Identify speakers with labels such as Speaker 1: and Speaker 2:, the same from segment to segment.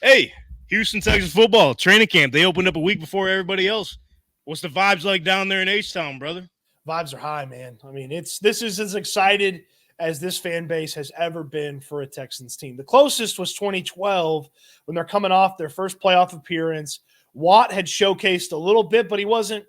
Speaker 1: Hey, Houston Texans football training camp. They opened up a week before everybody else. What's the vibes like down there in H-Town, brother?
Speaker 2: Vibes are high, man. I mean, this is as excited as this fan base has ever been for a Texans team. The closest was 2012 when they're coming off their first playoff appearance. Watt had showcased a little bit, but he wasn't,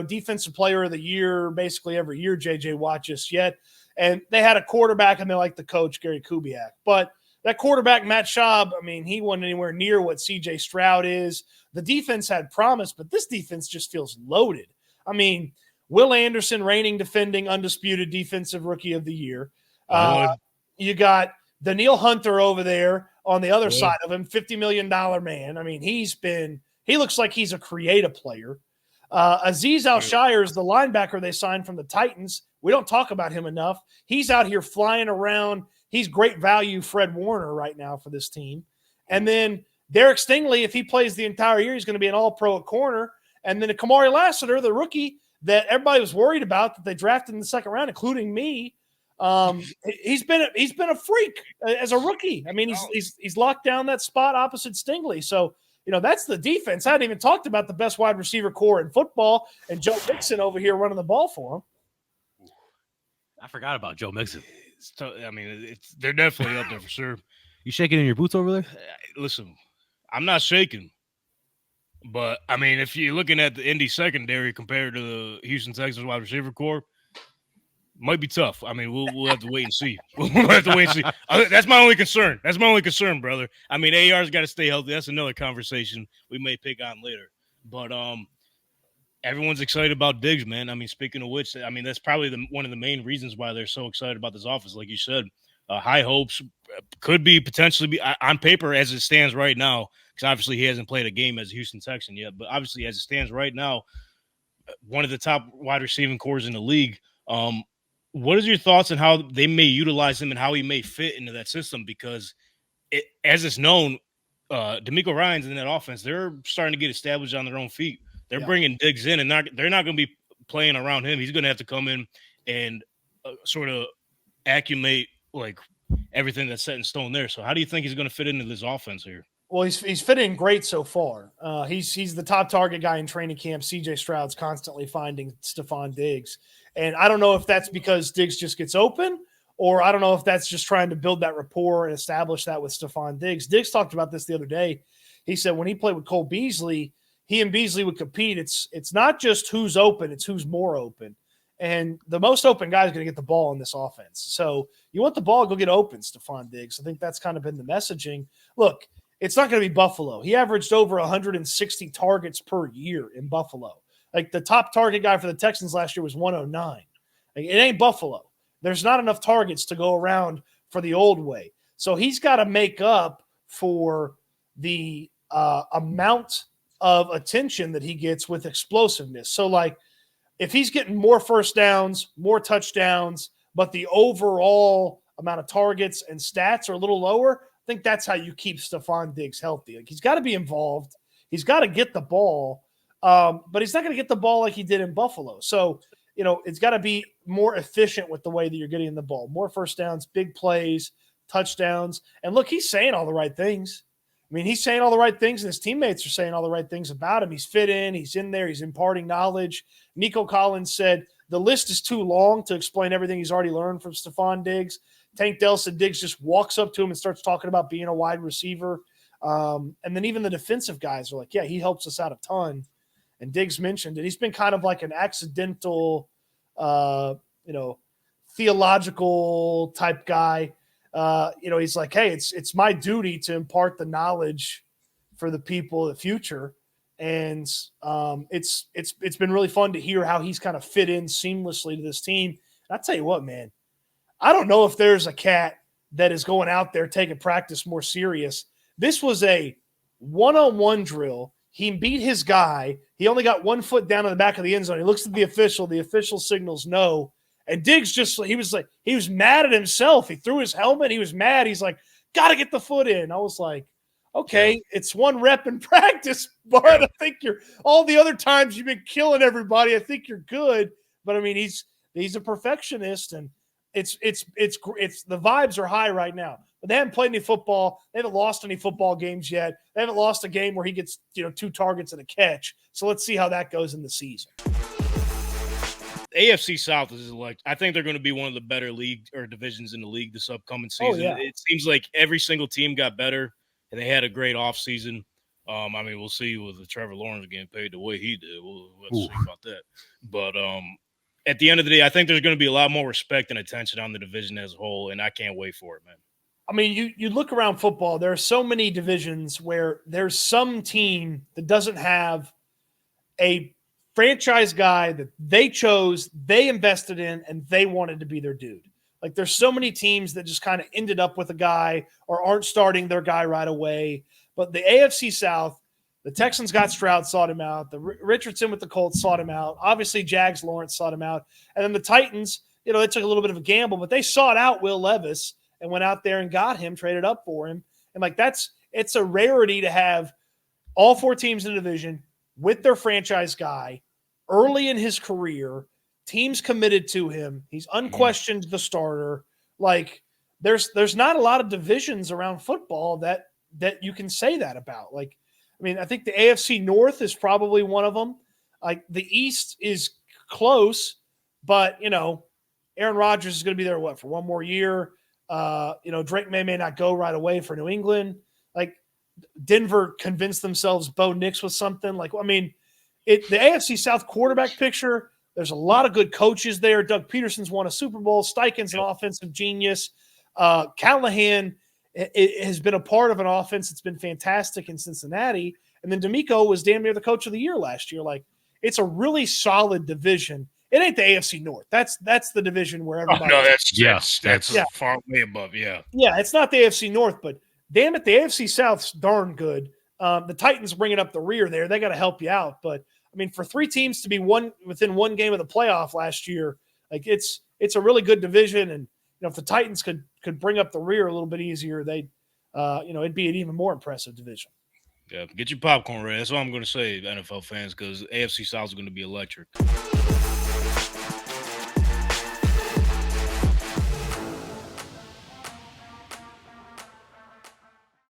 Speaker 2: defensive player of the year basically every year, JJ Watt just yet. And they had a quarterback and they liked the coach, Gary Kubiak. But that quarterback, Matt Schaub, I mean, he wasn't anywhere near what CJ Stroud is. The defense had promise, but this defense just feels loaded. I mean, Will Anderson, reigning defending undisputed defensive rookie of the year. Uh, you got Daniil Hunter over there on the other side of him, $50 million man. I mean, he looks like he's a creative player. Azeez Al-Shire is the linebacker they signed from the Titans. We don't talk about him enough. He's out here flying around. He's great value, Fred Warner, right now for this team. And then Derek Stingley, if he plays the entire year, he's going to be an all-pro at corner. And then Kamari Lassiter, the rookie that everybody was worried about that they drafted in the second round, including me. He's been a freak as a rookie. I mean, he's locked down that spot opposite Stingley. So, that's the defense. I hadn't even talked about the best wide receiver core in football and Joe Mixon over here running the ball for him.
Speaker 3: I forgot about Joe Mixon.
Speaker 1: They're definitely up there for sure.
Speaker 3: You shaking in your boots over there?
Speaker 1: Listen, I'm not shaking. But, I mean, if you're looking at the Indy secondary compared to the Houston Texans wide receiver core, might be tough. I mean, we'll have to wait and see. We'll have to wait and see. That's my only concern. That's my only concern, brother. I mean, AR's got to stay healthy. That's another conversation we may pick on later. But everyone's excited about Diggs, man. I mean, speaking of which, I mean, that's probably one of the main reasons why they're so excited about this offense. Like you said, high hopes, could be potentially be on paper as it stands right now, because obviously he hasn't played a game as a Houston Texan yet, but obviously as it stands right now, one of the top wide receiving cores in the league. What is your thoughts on how they may utilize him and how he may fit into that system? Because as it's known, DeMeco Ryans in that offense, they're starting to get established on their own feet. They're bringing Diggs in, and they're not going to be playing around him. He's going to have to come in and sort of accumulate like everything that's set in stone there. So how do you think he's going to fit into this offense here?
Speaker 2: Well, he's fitting great so far. He's the top target guy in training camp. CJ Stroud's constantly finding Stefon Diggs. And I don't know if that's because Diggs just gets open, or I don't know if that's just trying to build that rapport and establish that with Stefon Diggs. Diggs talked about this the other day. He said when he played with Cole Beasley, he and Beasley would compete. It's not just who's open, it's who's more open. And the most open guy is going to get the ball in this offense. So you want the ball, go get open, Stefon Diggs. I think that's kind of been the messaging. Look, it's not going to be Buffalo. He averaged over 160 targets per year in Buffalo. Like the top target guy for the Texans last year was 109. Like, it ain't Buffalo. There's not enough targets to go around for the old way. So he's got to make up for the amount of attention that he gets with explosiveness. So, like, if he's getting more first downs, more touchdowns, but the overall amount of targets and stats are a little lower, I think that's how you keep Stefon Diggs healthy. Like, he's got to be involved. He's got to get the ball. But he's not going to get the ball like he did in Buffalo. So, it's got to be more efficient with the way that you're getting the ball. More first downs, big plays, touchdowns. And look, he's saying all the right things. I mean, he's saying all the right things, and his teammates are saying all the right things about him. He's fit in. He's in there. He's imparting knowledge. Nico Collins said the list is too long to explain everything he's already learned from Stefon Diggs. Tank Dell said Diggs just walks up to him and starts talking about being a wide receiver. And then even the defensive guys are like, yeah, he helps us out a ton. And Diggs mentioned it. He's been kind of like an accidental, theological type guy. He's like, hey, it's my duty to impart the knowledge for the people of the future. And it's been really fun to hear how he's kind of fit in seamlessly to this team. And I tell you what, man, I don't know if there's a cat that is going out there taking practice more serious. This was a one-on-one drill. He beat his guy. He only got 1 foot down in the back of the end zone. He looks at the official. The official signals no. And Diggs he was mad at himself. He threw his helmet. He was mad. He's like, got to get the foot in. I was like, okay, it's one rep in practice, Bart. I think all the other times you've been killing everybody. I think you're good. But I mean, he's a perfectionist, and it's the vibes are high right now. but they haven't played any football. They haven't lost any football games yet. They haven't lost a game where he gets 2 targets and a catch. So let's see how that goes in the season.
Speaker 1: AFC South is I think they're going to be one of the better league or divisions in the league this upcoming season.
Speaker 2: Yeah.
Speaker 1: It seems like every single team got better, and they had a great offseason. I mean, we'll see with the Trevor Lawrence getting paid the way he did. We'll have to see about that. But at the end of the day, I think there's going to be a lot more respect and attention on the division as a whole, and I can't wait for it, man.
Speaker 2: I mean, you look around football, there are so many divisions where there's some team that doesn't have a franchise guy that they chose, they invested in, and they wanted to be their dude. Like there's so many teams that just kind of ended up with a guy or aren't starting their guy right away. But the AFC South, the Texans got Stroud, sought him out. The Richardson with the Colts sought him out. Obviously, Jags Lawrence sought him out. And then the Titans, they took a little bit of a gamble, but they sought out Will Levis and went out there and got him, traded up for him. And it's a rarity to have all 4 teams in the division with their franchise guy early in his career, teams committed to him. He's unquestioned the starter. Like there's not a lot of divisions around football that you can say that about. Like, I mean, I think the AFC North is probably one of them. Like the East is close, but Aaron Rodgers is going to be there for one more year. Drake may not go right away for New England. Like Denver convinced themselves Bo Nix was something. Like, I mean, the AFC South quarterback picture, there's a lot of good coaches there. Doug Peterson's won a Super Bowl. Steichen's an offensive genius. Callahan has been a part of an offense that's been fantastic in Cincinnati. And then D'Amico was damn near the coach of the year last year. Like, it's a really solid division. It ain't the AFC North. That's the division where everybody.
Speaker 1: Oh, no, that's far way above. Yeah.
Speaker 2: Yeah, it's not the AFC North, but damn it, the AFC South's darn good. The Titans bringing up the rear there. They got to help you out. But, I mean, for 3 teams to be within one game of the playoff last year, like it's a really good division. And, if the Titans could bring up the rear a little bit easier, they'd, it'd be an even more impressive division.
Speaker 1: Yeah, get your popcorn ready. That's what I'm going to say, NFL fans, because AFC South is going to be electric.